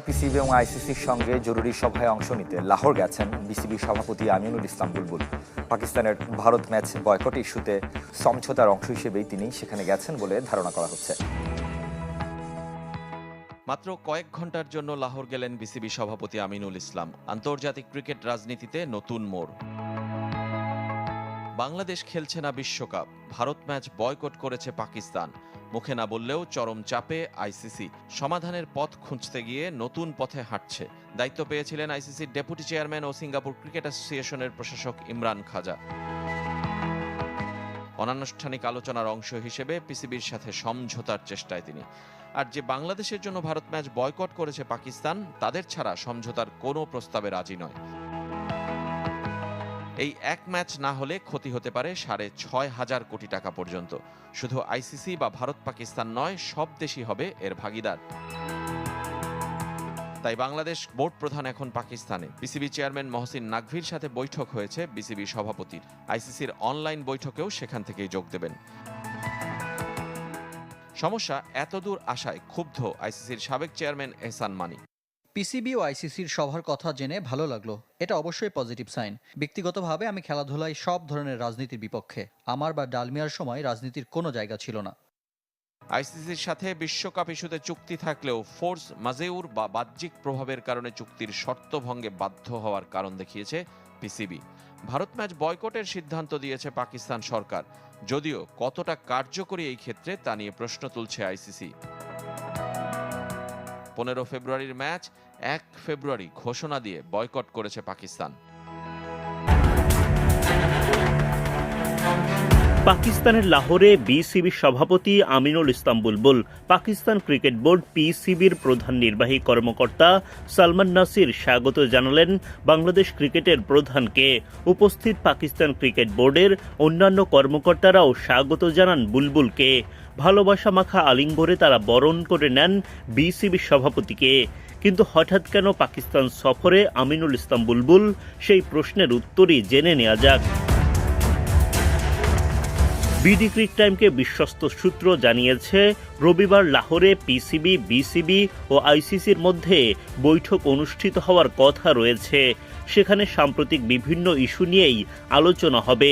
PCB এবং আইসিসির সঙ্গে জরুরি সভায় অংশ নিতে লাহোর গেছেন বিসিবি সভাপতি আমিনুল ইসলাম বুলবুল। পাকিস্তানের ভারত ম্যাচ বয়কট ইস্যুতে সমঝোতার অংশ হিসেবেই তিনি সেখানে গেছেন বলে ধারণা করা হচ্ছে। মাত্র কয়েক ঘন্টার জন্য লাহোর গেলেন বিসিবি সভাপতি আমিনুল ইসলাম। আন্তর্জাতিক ক্রিকেট রাজনীতিতে নতুন মোড়। বাংলাদেশ খেলছে না বিশ্বকাপ, ভারত ম্যাচ বয়কট করেছে পাকিস্তান। মুখে না বললেও চরম চাপে আইসিসি। সমাধানের পথ খুঁজতে গিয়ে নতুন পথে হাঁটছে। দায়িত্ব পেয়েছিলেন আইসিসির ডেপুটি চেয়ারম্যান ও সিঙ্গাপুর ক্রিকেট অ্যাসোসিয়েশনের প্রশাসক ইমরান খাজা। অনানুষ্ঠানিক আলোচনার অংশ হিসেবে পিসিবির সাথে সমঝোতার চেষ্টায় তিনি। আর যে বাংলাদেশের জন্য ভারত ম্যাচ বয়কট করেছে পাকিস্তান, তাদের ছাড়া সমঝোতার কোনো প্রস্তাবে রাজি নয়। এই এক ম্যাচ না হলে ক্ষতি হতে পারে ৬,৫০০ কোটি টাকা পর্যন্ত। শুধু আইসিসি বা ভারত পাকিস্তান নয়, সব দেশই হবে এর ভাগিদার। তাই বাংলাদেশ বোর্ড প্রধান এখন পাকিস্তানে। পিসিবি চেয়ারম্যান মহসিন নাকভির সাথে বৈঠক হয়েছে বিসিবি সভাপতির। আইসিসির অনলাইন বৈঠকেও সেখান থেকেই যোগ দেবেন। সমস্যা, এতদূর আসায় ক্ষুব্ধ আইসিসির সাবেক চেয়ারম্যান এহসান মানি। পিসিবি ও আইসিসির সভার কথা জেনে ভালো লাগলো। এটা অবশ্যই পজিটিভ সাইন। ব্যক্তিগতভাবে আমি খেলাধুলায় সব ধরনের রাজনীতির বিপক্ষে। আমার বা ডালমিয়ার সময় রাজনীতির কোনো জায়গা ছিল না। আইসিসির সাথে বিশ্বকাপ ইস্যুতে চুক্তি থাকলেও ফোর্স মাজেউর বা বাহ্যিক প্রভাবের কারণে চুক্তির শর্ত ভঙ্গে বাধ্য হওয়ার কারণ দেখিয়েছে পিসিবি। ভারত ম্যাচ বয়কটের সিদ্ধান্ত দিয়েছে পাকিস্তান সরকার, যদিও কতটা কার্যকরী এই ক্ষেত্রে তা নিয়ে প্রশ্ন তুলছে আইসিসি। ১৫ ফেব্রুয়ারির ম্যাচ ১ ফেব্রুয়ারি ঘোষণা দিয়ে বয়কট করেছে পাকিস্তান। পাকিস্তানের লাহোরে বিসিবির সভাপতি আমিনুল ইসলাম বুলবুল, পাকিস্তান ক্রিকেট বোর্ড পিসিবির প্রধান নির্বাহী কর্মকর্তা সালমান নাসির স্বাগত জানালেন বাংলাদেশ ক্রিকেটের প্রধানকে। উপস্থিত পাকিস্তান ক্রিকেট বোর্ডের অন্যান্য কর্মকর্তারাও স্বাগত জানান বুলবুলকে। ভালোবাসা মাখা আলিঙ্গনে তারা বরণ করে নেন বিসিবির সভাপতিকে। কিন্তু হঠাৎ কেন পাকিস্তান সফরে আমিনুল ইসলাম বুলবুল, সেই প্রশ্নের উত্তরই জেনে নেওয়া যাক। বিডি ক্রিক টাইমকে বিশ্বস্ত সূত্র জানিয়েছে, রবিবার লাহোরে পিসিবি, বিসিবি ও আইসিসির মধ্যে বৈঠক অনুষ্ঠিত হওয়ার কথা রয়েছে। সেখানে সাম্প্রতিক বিভিন্ন ইস্যু নিয়েই আলোচনা হবে।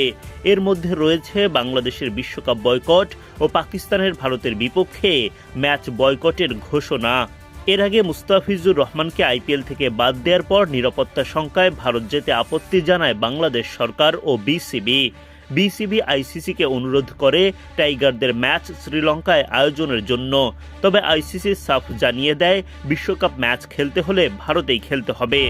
এর মধ্যে রয়েছে বাংলাদেশের বিশ্বকাপ বয়কট ও পাকিস্তানের ভারতের বিপক্ষে ম্যাচ বয়কটের ঘোষণা। এর আগে মুস্তাফিজুর রহমানকে আইপিএল থেকে বাদ দেওয়ার পর নিরাপত্তা শঙ্কায় ভারত যেতে আপত্তি জানায় বাংলাদেশ সরকার ও বিসিবি। বিসিবি আইসিসিকে অনুরোধ করে টাইগারদের ম্যাচ শ্রীলঙ্কায় আয়োজনের জন্য। তবে আইসিসি সাফ জানিয়ে দেয়, বিশ্বকাপ ম্যাচ খেলতে হলে ভারতেই খেলতে হবে।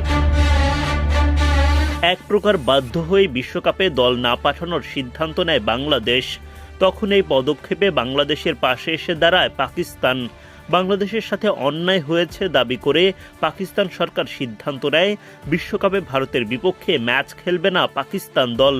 এক প্রকার বাধ্য হয়ে বিশ্বকাপে দল না পাঠানোর সিদ্ধান্ত নেয় বাংলাদেশ। তখন এই পদক্ষেপে বাংলাদেশের পাশে এসে দাঁড়ায় পাকিস্তান। বাংলাদেশের সাথে অন্যায় হয়েছে দাবি করে পাকিস্তান সরকার সিদ্ধান্ত নেয়, বিশ্বকাপে ভারতের বিপক্ষে ম্যাচ খেলবে না পাকিস্তান দল।